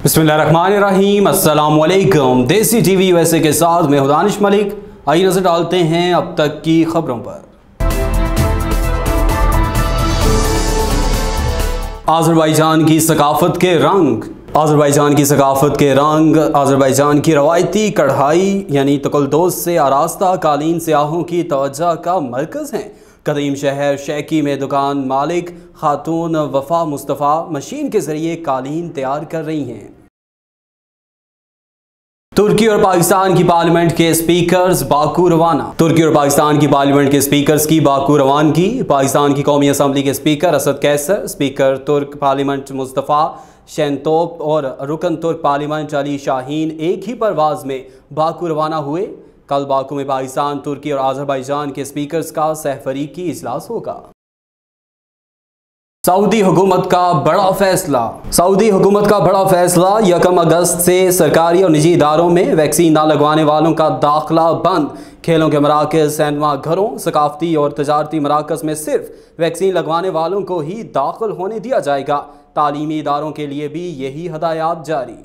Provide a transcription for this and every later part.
बिस्मिल्लाहिर्रहमानिर्रहीम, अस्सलामुअलैकुम। देसी टीवी यूएसए के साथ मैं दानिश मलिक। आइए नजर डालते हैं अब तक की खबरों पर। आज़रबाईजान की सकाफत के रंग। आज़रबाईजान की सकाफत के रंग आज़रबाईजान की रवायती कढ़ाई यानी तकलदोज से आरास्ता कालीन सयाहों की तवज्जो का मरकज़ हैं। कदीम शहर शैकी में दुकान मालिक खातून वफा मुस्तफ़ा मशीन के ज़रिए कालीन तैयार कर रही हैं। तुर्की और पाकिस्तान की पार्लियामेंट के स्पीकर्स बाकू रवाना। तुर्की और पाकिस्तान की पार्लियामेंट के स्पीकर्स की बाकू रवानगी। पाकिस्तान की कौमी असम्बली के स्पीकर असद कैसर, स्पीकर तुर्क पार्लियामेंट मुस्तफ़ा शैनतोप और रुकन तुर्क पार्लियामेंट अली शाहीन एक ही परवाज़ में बाकू रवाना हुए। कल बाकू में पाकिस्तान, तुर्की और आज़रबाईजान के स्पीकर्स का सहफरीकी इजलास होगा। सऊदी हुकूमत का बड़ा फैसला। सऊदी हुकूमत का बड़ा फैसला 1 अगस्त से सरकारी और निजी इदारों में वैक्सीन ना लगवाने वालों का दाखिला बंद। खेलों के मराकज़, सिनेमा घरों, सकाफती और तजारती मराकज़ में सिर्फ वैक्सीन लगवाने वालों को ही दाखिल होने दिया जाएगा। तालीमी इदारों के लिए भी यही हदायत जारी।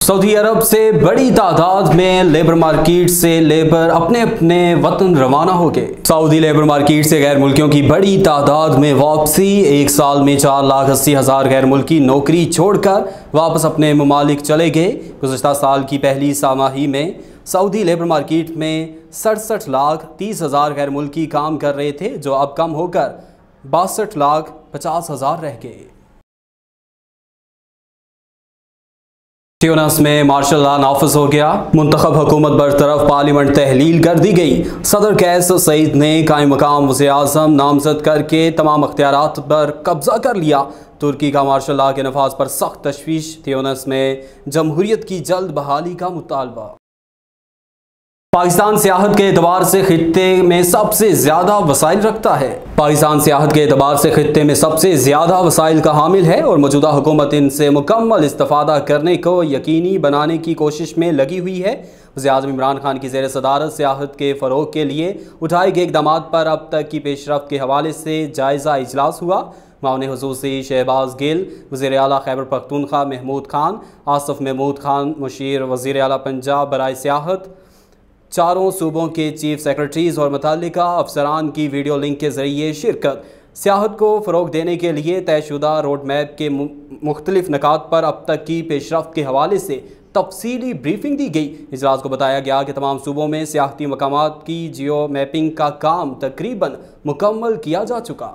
सऊदी अरब से बड़ी तादाद में लेबर मार्केट से लेबर अपने अपने वतन रवाना हो गए। सऊदी लेबर मार्केट से गैर मुल्कियों की बड़ी तादाद में वापसी। एक साल में 4,80,000 गैर मुल्की नौकरी छोड़कर वापस अपने ममालिक चले गए। गुज़श्ता साल की पहली छमाही में सऊदी लेबर मार्केट में 67,30,000 गैर मुल्की काम कर रहे थे, जो अब कम होकर 62,50,000 रह गए। ट्यूनिस में मार्शल लॉ नाफिज हो गया। मुंतखब हुकूमत बरतरफ, पार्लियामेंट तहलील कर दी गई। सदर कैस सईद ने कायम मकाम वज़ीर-ए-आज़म नामजद करके तमाम अख्तियारात पर कब्जा कर लिया। तुर्की का मार्शल लॉ के नफाज पर सख्त तशवीश। ट्यूनिस में जमहूरियत की जल्द बहाली का मुतालबा। पाकिस्तान सियाहत के एतबार से खित्ते में सबसे ज़्यादा वसाइल रखता है। पाकिस्तान सियाहत के एतबार से खित्ते में सबसे ज़्यादा वसाइल का हामिल है और मौजूदा हुकूमत इनसे मुकम्मल इस्तिफ़ादा करने को यकीनी बनाने की कोशिश में लगी हुई है। वज़ीर-ए-आज़म इमरान खान की ज़ेर सदारत सियाहत के फ़रोग़ के लिए उठाए गए इक़दाम पर अब तक की पेशरफ्त के हवाले से जायज़ा इजलास हुआ। माउन ख़ुसूसी शहबाज गिल, वज़ीर आला खैबर पख्तूनख्वा महमूद खान, आसिफ महमूद खान मुशीर वज़ीर आला पंजाब बराए सियाहत, चारों सूबों के चीफ सेक्रेटरीज़ और मुतल्लिका अफसरान की वीडियो लिंक के ज़रिए शिरकत। सियाहत को फ़रोग़ देने के लिए तयशुदा रोड मैप के मुख्तलिफ निकात पर अब तक की पेशरफ्त के हवाले से तफसीली ब्रीफिंग दी गई। इजलास को बताया गया कि तमाम सूबों में सियाहती मकामात की जियो मैपिंग का काम तकरीबन मुकम्मल किया जा चुका।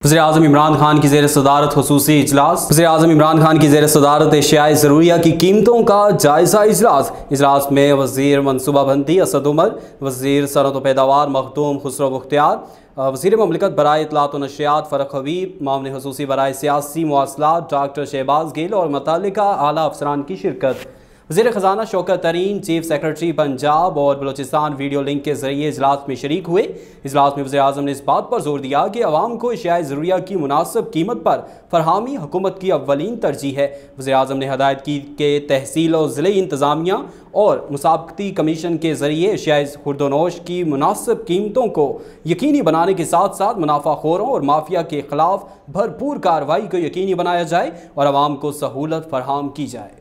वज़ीर-ए-आज़म इमरान खान की ज़ेर सदारत ख़ुसूसी इजलास। वज़ीर-ए-आज़म इमरान खान की ज़ेर सदारत एशियाई ज़रूरिया की कीमतों का जायज़ा इजलास। इजलास में वज़ीर मनसूबाबंदी असद उमर, वज़ीर सनअत व पैदावार मखदूम खुसरो मुख्तियार, वज़ीर ममलिकत बराए इत्तलात व नशियात फ़रख हबीब, मामले ख़ुसूसी बराए सियासी मवासलात डॉक्टर शहबाज गिल और मुतल्लिका आला अफसरान की शिरकत। वज़ीर ख़जाना शौकत तरीन, चीफ सेक्रेटरी पंजाब और बलोचिस्तान वीडियो लिंक के ज़रिए इजलास में शरीक हुए। इजलास में वज़ीर-ए-आज़म ने इस बात पर जोर दिया कि अवाम को एशियाई ज़रूरिया की मुनासिब कीमत पर फरहामी हुकूमत की अव्वलीन तरजीह है। वज़ीर-ए-आज़म ने हदायत की कि तहसील और ज़िले इंतज़ामिया और मुसाबकती कमीशन के ज़रिए एशियाई खुर्दोनोश की मुनासिब कीमतों को यकीनी बनाने के साथ साथ मुनाफाखोरों और माफिया के ख़िलाफ़ भरपूर कार्रवाई को यकीनी बनाया जाए और अवाम को सहूलत फराहम की जाए।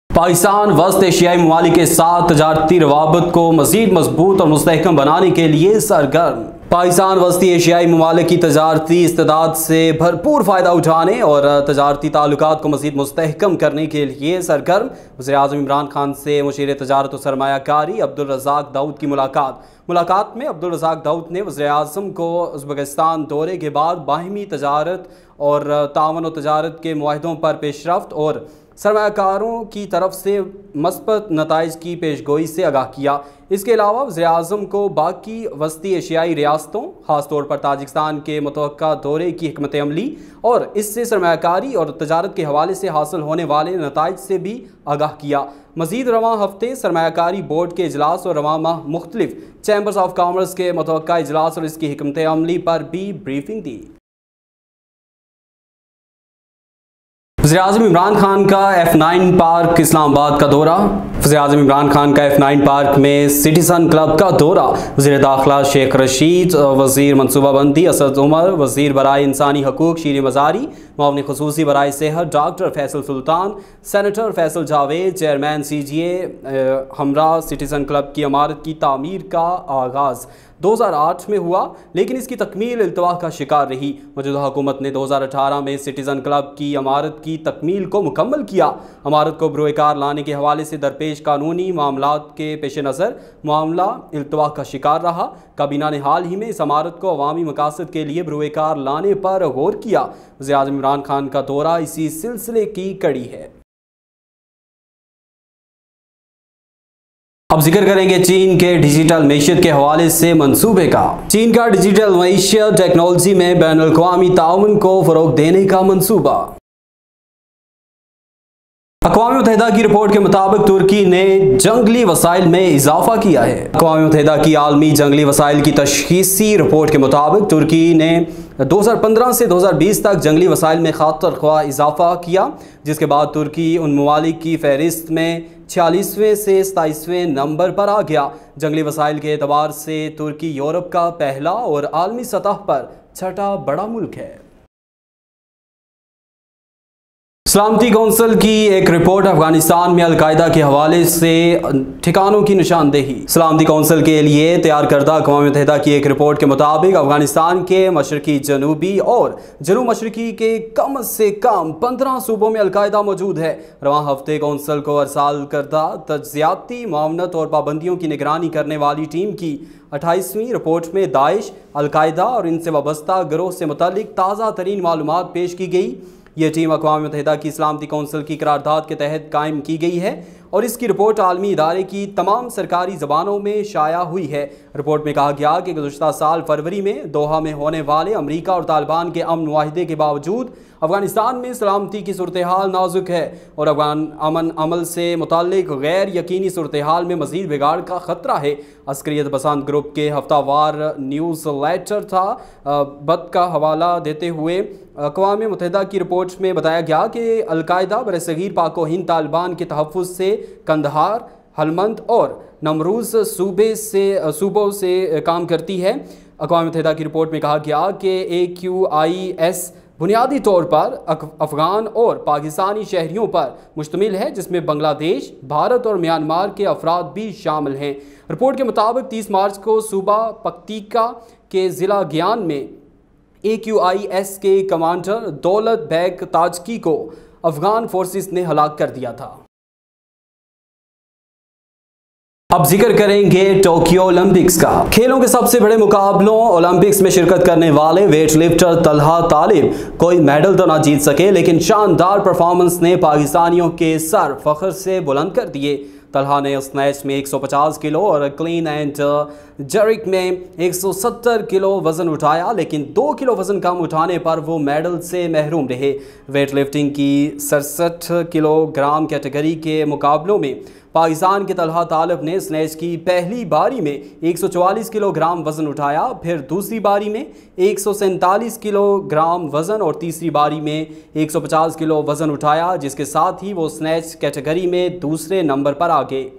पाकिस्तान वस्त एशियाई ममालिक के साथ तजारती रवाबत को मज़ीद मजबूत और मुस्तहकम बनाने के लिए सरगर्म। पाकिस्तान वस्ती एशियाई ममालिक की तजारती इस्तेदाद से भरपूर फ़ायदा उठाने और तजारती ताल्लुकात को मज़ीद मुस्तहकम करने के लिए सरगर्म। वज़ीर-ए-आज़म इमरान खान से मुशीर तजारत व सरमायाकारी अब्दुल रज़ाक दाऊद की मुलाकात में अब्दुल रज़ाक दाऊद ने वज़ीर-ए-आज़म को उज़्बेकिस्तान दौरे के बाद बाहिमी तजारत और तावन व तजारत के मुआहदों पर पेशरफ्त और सरमायाकारों की तरफ से मस्बत नताइज की पेशगोई से आगाह किया। इसके अलावा वज़ीर-ए-आज़म को बाकी वस्ती एशियाई रियासतों, ख़ासतौर पर ताजिकिस्तान के मुतवक्का दौरे की हिकमत अमली और इससे सरमायाकारी और तजारत के हवाले से हासिल होने वाले नताइज से भी आगाह किया। मज़ीद रवां हफ्ते सरमायाकारी बोर्ड के इजलास और रवां माह मुख्तलिफ चैम्बर्स ऑफ कॉमर्स के मुतवक्का इजलास और इसकी हिकमत अमली पर भी ब्रीफिंग दी। वज़ीर-ए-आज़म इमरान खान का F9 पार्क इस्लामाबाद का दौरा। वज़ीर-ए-आज़म इमरान खान का F9 पार्क में सिटीजन क्लब का दौरा। वज़ीर दाखिला शेख रशीद, वज़ीर मनसूबाबंदी असद उमर, वज़ीर बराए इंसानी हकूक़ शीर मज़ारी, मुआविन ख़ुसूसी बराए सेहत doctor Faisal Sultan, senator Faisal Javed, chairman CGA हमरा सिटीजन क्लब की इमारत की तामीर का आगाज़ 2008 में हुआ, लेकिन इसकी तकमील इल्तवा का शिकार रही। मौजूदा हुकूमत ने 2018 में सिटीजन क्लब की इमारत की तकमील को मुकम्मल किया। इमारत को बरोकार लाने के हवाले से दरपेश कानूनी मामलात के पेश नज़र मामला इल्तवा का शिकार रहा। काबीना ने हाल ही में इस इमारत को अवामी मकासद के लिए बरोकार लाने पर गौर किया। वज़ीर-ए-आज़म इमरान खान का दौरा इसी सिलसिले की कड़ी है। अब जिक्र करेंगे चीन के डिजिटल मईशत के हवाले से मंसूबे का। चीन का डिजिटल मईशत टेक्नोलॉजी में बैनुल-अक़वामी ताउन को फ़रोग़ देने का मंसूबा। अक़वाम मुत्तहिदा की रिपोर्ट के मुताबिक तुर्की ने जंगली वसाइल में इजाफा किया है। अक़वाम मुत्तहिदा की आलमी जंगली वसाइल की तशख़ीसी रिपोर्ट के मुताबिक तुर्की ने 2015 से 2020 तक जंगली वसाइल में खातर ख्वाह इजाफा किया, जिसके बाद तुर्की उन ममालिक की फहरिस्त में 46वें से 27वें नंबर पर आ गया। जंगली वसाइल के एतबार से तुर्की यूरोप का पहला और आलमी सतह पर छठा बड़ा मुल्क है। सलामती कौंसिल की एक रिपोर्ट अफगानिस्तान में अलकायदा के हवाले से ठिकानों की निशानदेही। सलामती कौंसिल के लिए तैयार करदा अक़वाम मुत्तहिदा की एक रिपोर्ट के मुताबिक अफगानिस्तान के मशरकी, जनूबी और जनूब मशरकी के कम से कम 15 सूबों में अलकायदा मौजूद है। रवां हफ्ते कौंसिल को अरसाल करदा तज्ज़ियाती मामनत और पाबंदियों की निगरानी करने वाली टीम की 28वीं रिपोर्ट में दाइश, अलकायदा और इनसे वाबस्ता गिरोह से मुतल्लिक ताज़ा तरीन मालूमात पेश की गई। यह टीम अक़वाम मुत्तहिदा की सलामती कौंसिल की करारदाद के तहत कायम की गई है और इसकी रिपोर्ट आलमी इदारे की तमाम सरकारी ज़बानों में शाया हुई है। रिपोर्ट में कहा गया कि गुज़श्ता साल फरवरी में दोहा में होने वाले अमरीका और तालिबान के अमन मुआहिदे के बावजूद अफगानिस्तान में सलामती की सूरत हाल नाजुक है और अफगान अमन अमल से मुताल्लिक गैर यकीनी सूरत हाल में मज़ीद बिगाड़ का ख़तरा है। अस्करियत पसंद ग्रुप के हफ्तावार न्यूज़ लेटर था बद का हवाला देते हुए अक़वाम मुत्तहिदा की रिपोर्ट में बताया गया कि अलकायदा बरसगीर पाक व हिंद तालिबान के तहफ़्फ़ुज़ से कंदहार, हलमंद और नमरूज़ सूबों से काम करती है। अक़वाम मुत्तहिदा की रिपोर्ट में कहा गया कि AQIS बुनियादी तौर पर अफ़गान और पाकिस्तानी शहरियों पर मुश्तमिल है, जिसमें बांग्लादेश, भारत और म्यांमार के अफराद भी शामिल हैं। रिपोर्ट के मुताबिक 30 मार्च को सूबा पक्तिका के ज़िला ज्ञान में AQIS के कमांडर दौलत बैग ताजकी को अफ़गान फोर्सेस ने हलाक कर दिया था। अब जिक्र करेंगे टोक्यो ओलंपिक्स का। खेलों के सबसे बड़े मुकाबलों ओलंपिक्स में शिरकत करने वाले वेट लिफ्टर तलहा तालिब कोई मेडल तो ना जीत सके, लेकिन शानदार परफॉर्मेंस ने पाकिस्तानियों के सर फख्र से बुलंद कर दिए। तलहा ने स्नैच में 150 किलो और क्लीन एंड जर्क में 170 किलो वज़न उठाया, लेकिन 2 किलो वज़न कम उठाने पर वो मेडल से महरूम रहे। वेट लिफ्टिंग की 67 किलोग्राम कैटेगरी के मुकाबलों में पाकिस्तान के तलहा तालिब ने स्नैच की पहली बारी में 144 किलोग्राम वज़न उठाया, फिर दूसरी बारी में 147 किलोग्राम वज़न और तीसरी बारी में 150 किलो वज़न उठाया, जिसके साथ ही वो स्नैच कैटेगरी में दूसरे नंबर पर आ गए।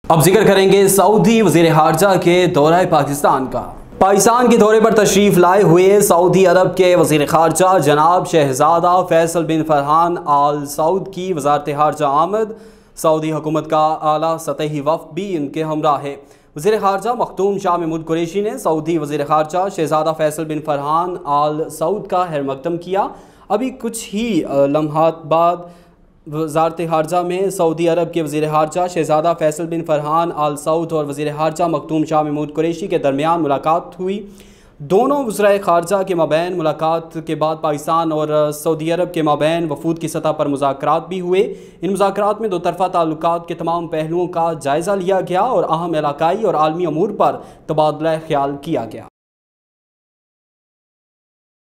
अब जिक्र करेंगे सऊदी वज़ीर ख़ारजा के दौरे पाकिस्तान का। पाकिस्तान के दौरे पर तशरीफ़ लाए हुए सऊदी अरब के वज़ीर ख़ारजा जनाब शहज़ादा फैसल बिन फरहान आल सऊद की वज़ारत ख़ारजा आमद, सऊदी हुकूमत का आला सतही वफ़द भी इनके हमरा है। वज़ीर ख़ारजा मखदूम शाह महमूद कुरैशी ने सऊदी वज़ीर ख़ारजा शहज़ादा फैसल बिन फरहान आल सऊद का खैरमक़दम किया। अभी कुछ ही लम्हात बाद वज़ारत ख़ारजा में सऊदी अरब के वज़ीर ख़ारजा शहज़ादा फैसल बिन फरहान आल सऊद और वज़ीर ख़ारजा मखदूम शाह महमूद कुरैशी के दरमियान मुलाकात हुई। दोनों वज़राए ख़ारजा के माबैन मुलाकात के बाद पाकिस्तान और सऊदी अरब के माबैन वफूद की सतह पर मुज़ाकरात भी हुए। इन मुज़ाकरात में दो तरफ़ा ताल्लुकात के तमाम पहलुओं का जायज़ा लिया गया और अहम इलाकाई और आलमी अमूर पर तबादला ख्याल किया गया।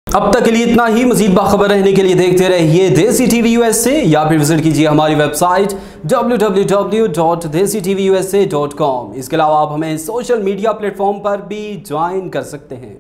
अब तक के लिए इतना ही। मज़ीद बाखबर रहने के लिए देखते रहिए देसी टीवी USA या फिर विजिट कीजिए हमारी वेबसाइट www.desitvUSA.com। इसके अलावा आप हमें सोशल मीडिया प्लेटफॉर्म पर भी ज्वाइन कर सकते हैं।